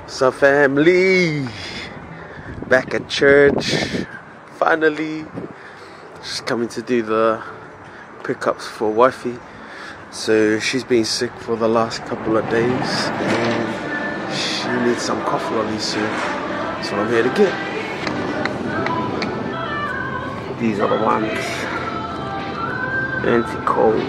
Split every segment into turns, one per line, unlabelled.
So family, back at church, finally. Just coming to do the pickups for wifey. So she's been sick for the last couple of days and she needs some cough lollies soon. That's what I'm here to get. These are the ones. Anti-cold.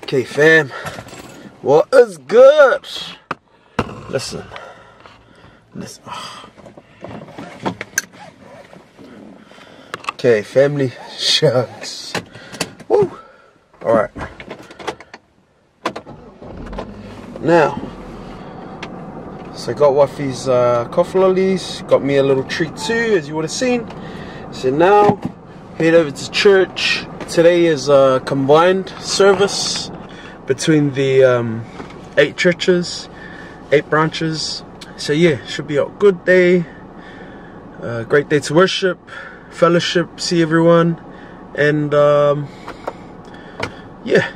Okay fam, what is good? Listen. Okay family, shucks. Woo. Alright. Now, so I got wifey's cough lollies, got me a little treat too, as you would have seen. So now, head over to church. Today is a combined service between the 8 churches, 8 branches. So yeah, should be a good day, great day to worship, fellowship, see everyone, and yeah.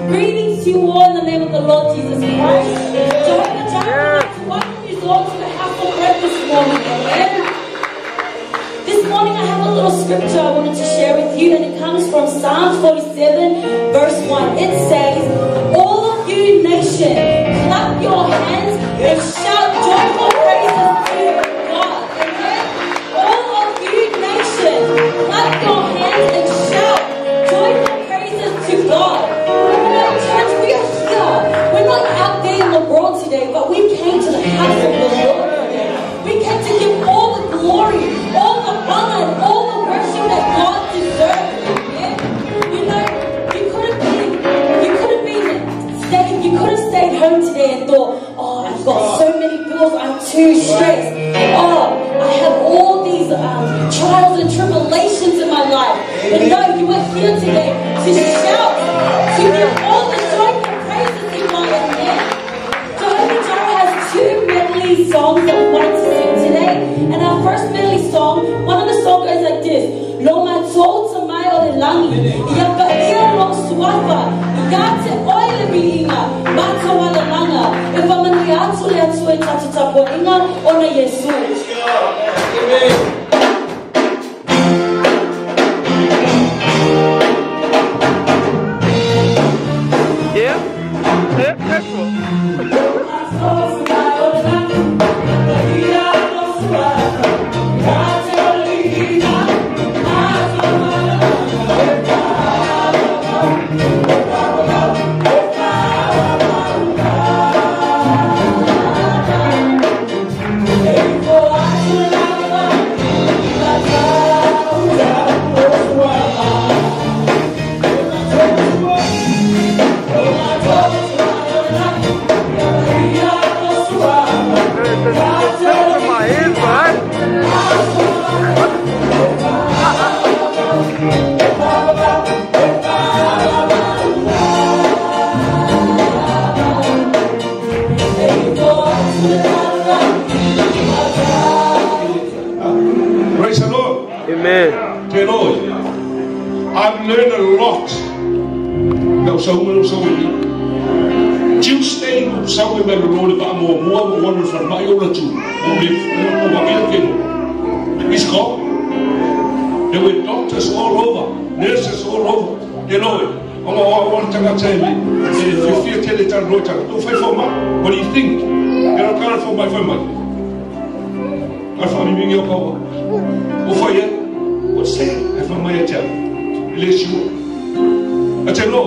Greetings to you all in the name of the Lord Jesus Christ. Jehovah Jireh, I'd like to welcome you all to the house of prayer this morning. Amen. This morning I have a little scripture I wanted to share with you, and it comes from Psalm 47 verse 1. It says, "All of you nations, clap your hands and shout joyful praises to God." Amen. All of you nations, clap your hands and shout joyful praises to God. Church, we are here. We're not out there in the world today, but we came to the house of the Lord. We came to give all the glory, all the honor, and all the worship that God deserves. Yeah? You know, you could have stayed home today and thought, oh, I've got so many bills, I'm too stressed. Oh, I have all these trials and tribulations in my life. But no, you are here today to shout, to give all the joyful praises in my name. Jehovah Jireh has 2 medley songs that we wanted to sing today. And our first medley song, one of the songs goes like this: Lo matou tamai ole langi, yaka ia long suafa, yate oile biinga, matou ala langa, ifamani atu le atu e tatutapo inga, ona Yesu. Amen.
Te roi. I've learned a lot. No so Tuesday, somewhere by the road, but I'm more wonder for my own two. He's gone. There were doctors all over, nurses all over. You know, I want to tell me, if you feel tell it and wrote it, don't fight for me. What do you think? You're not going for my family. My family being your power. What for you? What's that? I found my tell. Bless you. I tell you,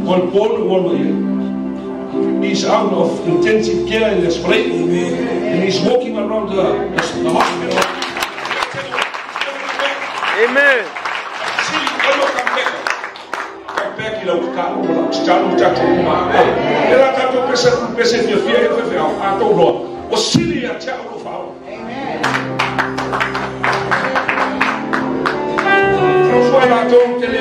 one born one way. He's out of intensive care in this place, and he's walking around the hospital.
Amen.
See, when you come back, you know, stand up, and I can't do present your fear. I don't know. What's silly? I tell you, Father. That's why I don't tell you.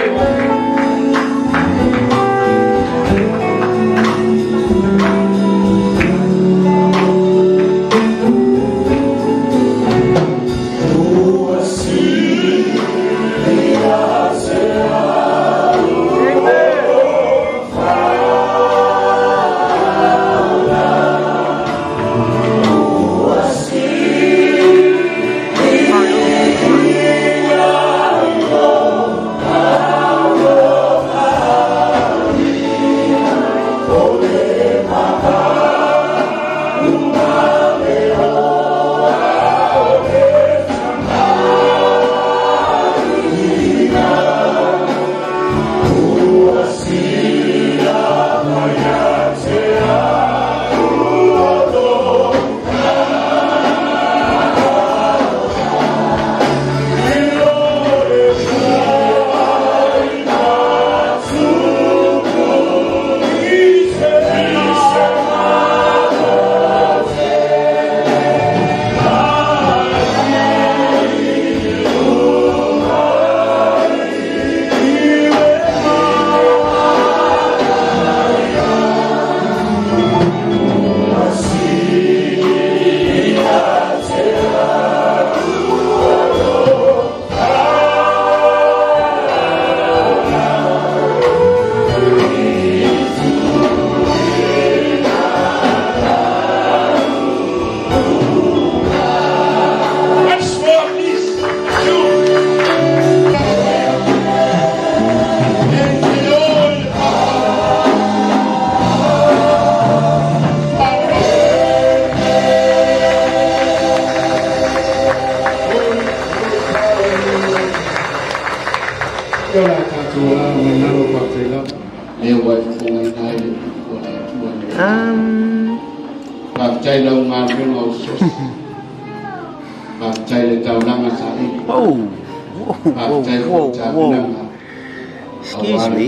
Excuse me.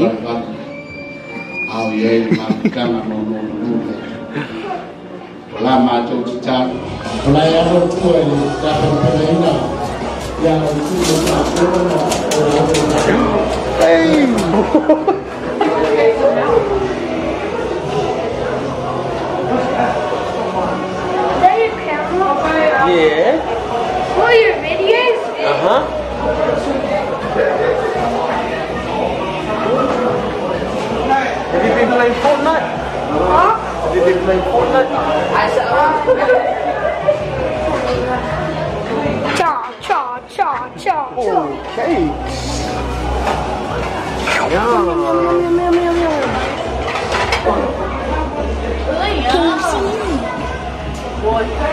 Yeah.
For your videos?
Have you been playing Fortnite?
Huh?
Have you been playing Fortnite?
Cha.
Oh, cakes.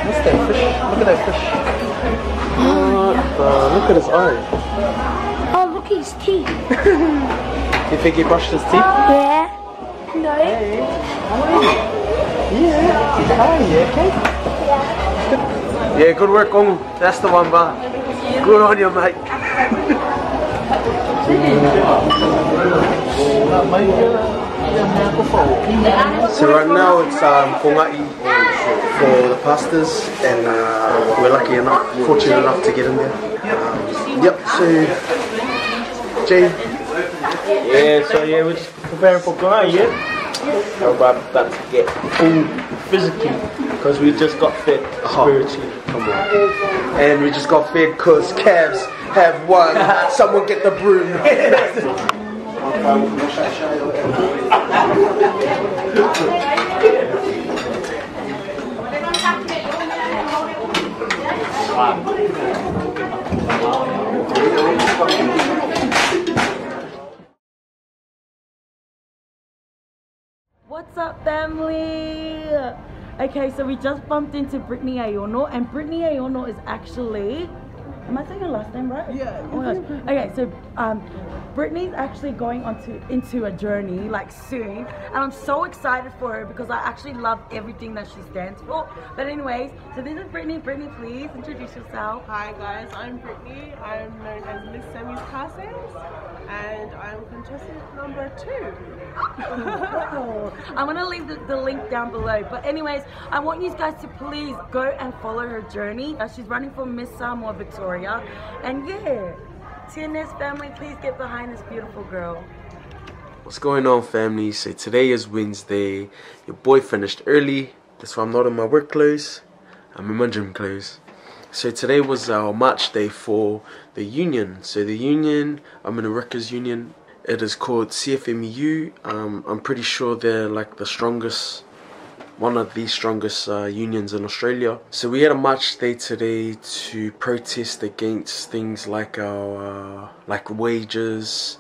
What's that fish? Look at that fish. Look at his eye.
Oh, look at his teeth.
You think he brushed his teeth?
Yeah. No.
Hey. Yeah. Hi, you okay?
Yeah.
Yeah, good work, Ong. That's the one, but good on you, mate. So right now it's Kongai for the pastors, and we're lucky enough, fortunate enough to get in there. Yep, so Jay.
Yeah, so yeah, we're just preparing for Kongai, yeah? We're about to get full physically, because we just got fed spiritually.
Come on. And we just got fed because Cavs have one. Someone get the broom.
What's up, family? Okay, so we just bumped into Brittany Ayono, and Brittany Ayono is actually, am I saying her last name right? Yeah. Oh my gosh. Okay, so Brittany's actually going into a journey like soon, and I'm so excited for her because I actually love everything that she stands for. But anyways, so this is Brittany. Brittany, please introduce yourself.
Hi guys, I'm Brittany. I'm known as Miss Semi's Castings, and I'm contestant number 2.
Oh, I'm gonna leave the link down below. But anyways, I want you guys to please go and follow her journey. She's running for Miss Samoa Victoria, and yeah, TNS family, please get behind this beautiful girl.
What's going on, family? So today is Wednesday. Your boy finished early. That's why I'm not in my work clothes. I'm in my gym clothes. So today was our match day for the union. So the union, I'm in a workers union. It is called CFMEU. I'm pretty sure they're like the strongest, one of the strongest unions in Australia. So we had a match day today to protest against things like our like wages,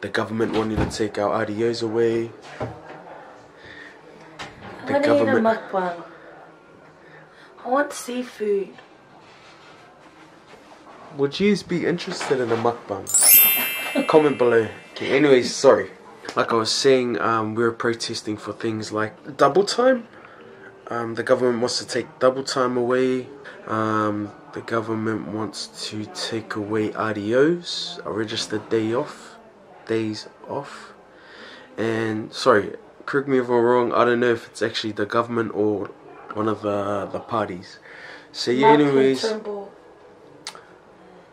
the government wanting to take our RDOs away.
I want to eat a mukbang. I want seafood.
Would you be interested in a mukbang? Comment below. Okay, anyways, sorry. Like I was saying, we were protesting for things like double time. The government wants to take double time away. The government wants to take away RDOs, a registered days off. And sorry, correct me if I'm wrong, I don't know if it's actually the government or one of the parties. So yeah, anyways.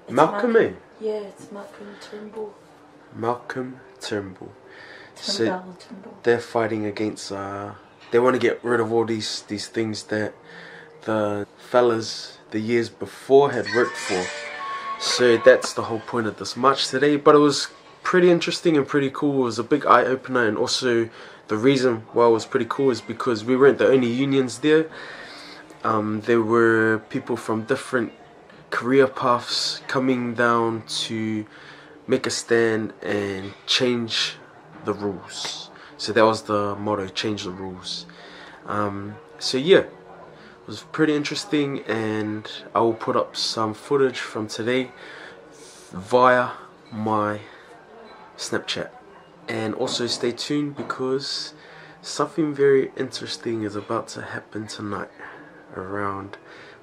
Malcolm, eh?
Yeah, it's Malcolm Turnbull.
Malcolm Turnbull. So they're fighting against, they want to get rid of all these things that the fellas the years before had worked for. So that's the whole point of this match today. But it was pretty interesting and pretty cool. It was a big eye opener, and also the reason why it was pretty cool is because we weren't the only unions there. There were people from different career paths coming down to make a stand and change the rules. So that was the motto, change the rules. So yeah, it was pretty interesting, and I will put up some footage from today via my Snapchat. And also stay tuned because something very interesting is about to happen tonight around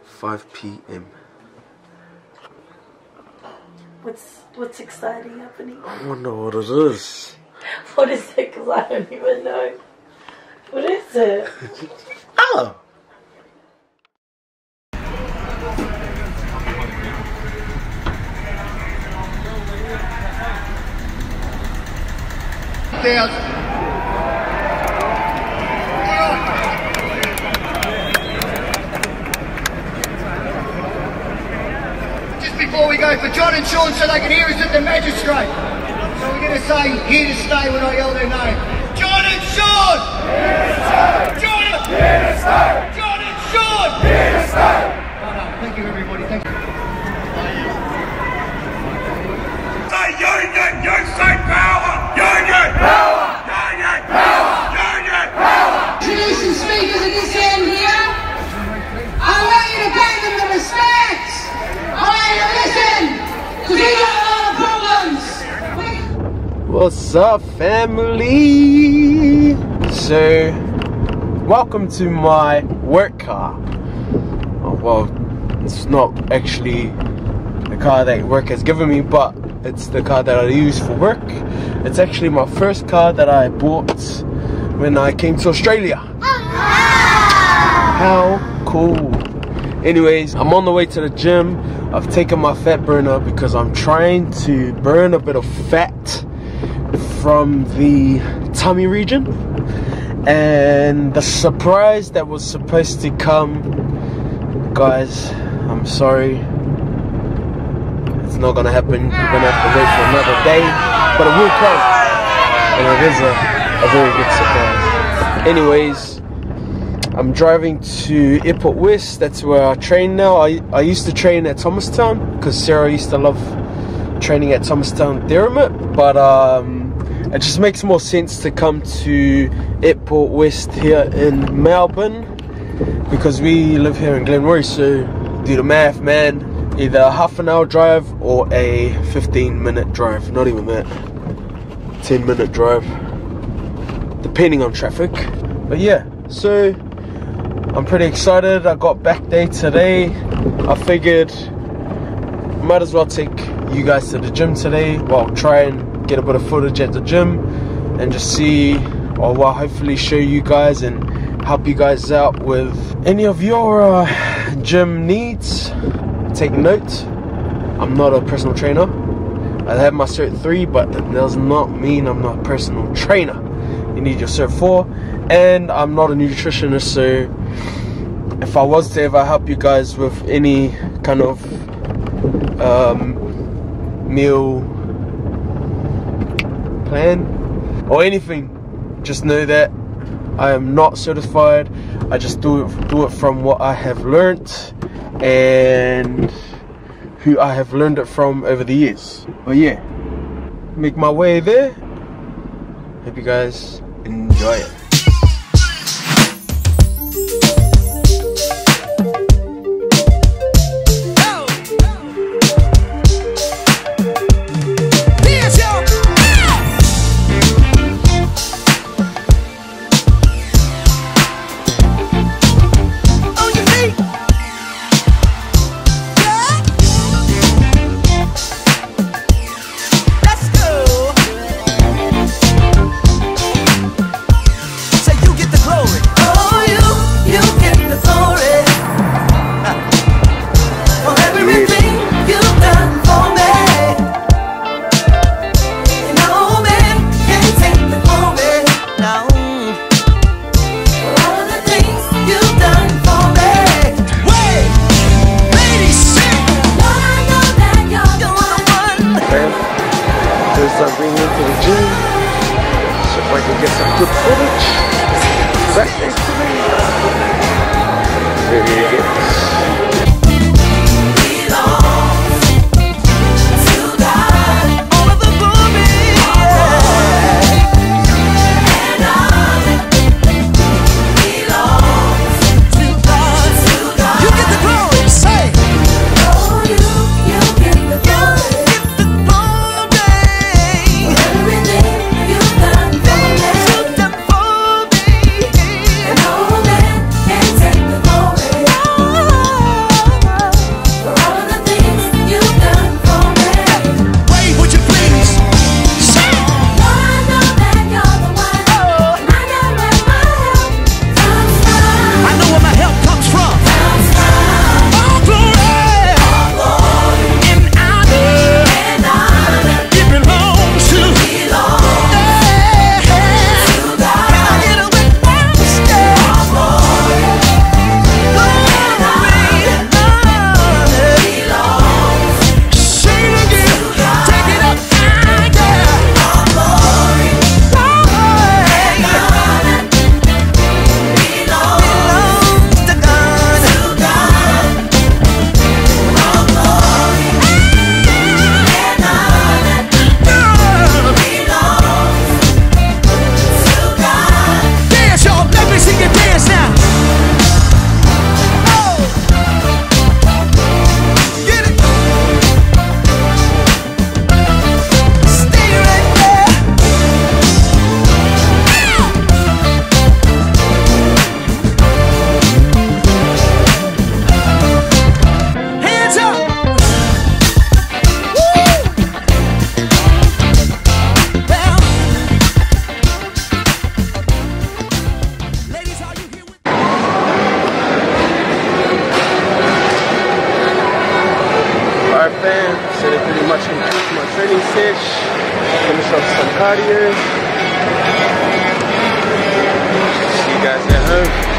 5 p.m.
What's exciting happening?
I wonder what it is.
What is it? Because I don't even know. What is it?
Oh!
Just before we go, for John and Sean so they can hear us at the magistrate. So we're going to say, here to stay when I yell their name. John and Sean! Here to stay! John and here to stay! John and Sean! Here to stay! Thank you, everybody. Thank you.
Say union! You say power! Union! Power! Union! Power! Union! Power!
Introducing speakers at this end here. I want you to pay them the respect. I want you to listen, because we got a lot of problems.
What's up, family? So, welcome to my work car. Oh, well, it's not actually the car that work has given me, but it's the car that I use for work. It's actually my first car that I bought when I came to Australia. How cool. Anyways, I'm on the way to the gym. I've taken my fat burner because I'm trying to burn a bit of fat from the tummy region. And the surprise that was supposed to come, guys, I'm sorry, it's not gonna happen. You're gonna have to wait for another day, but it will come, and it is a very good surprise. Anyways, I'm driving to Airport West. That's where I train now. I used to train at Thomastown because Sarah used to love training at Thomastown Theramit, but it just makes more sense to come to Airport West here in Melbourne because we live here in Glenroy. So do the math, man. Either a half an hour drive or a 15-minute drive. Not even that. 10-minute drive, depending on traffic. But yeah, so I'm pretty excited. I got back day today. I figured might as well take you guys to the gym today. Well, try and get a bit of footage at the gym and just see, or well, hopefully show you guys and help you guys out with any of your gym needs. Take note, I'm not a personal trainer. I have my Cert 3, but that does not mean I'm not a personal trainer. You need your Cert 4, and I'm not a nutritionist, so if I was to ever help you guys with any kind of meal plan or anything, just know that I am not certified. I just do it from what I have learnt and who I have learned it from over the years. But yeah, make my way there. Hope you guys enjoy it. I'm bringing it to the gym, so if I can get some good footage, back next to me. There it is. So they pretty much complete my training sesh, finish off some cardio. See you guys at home.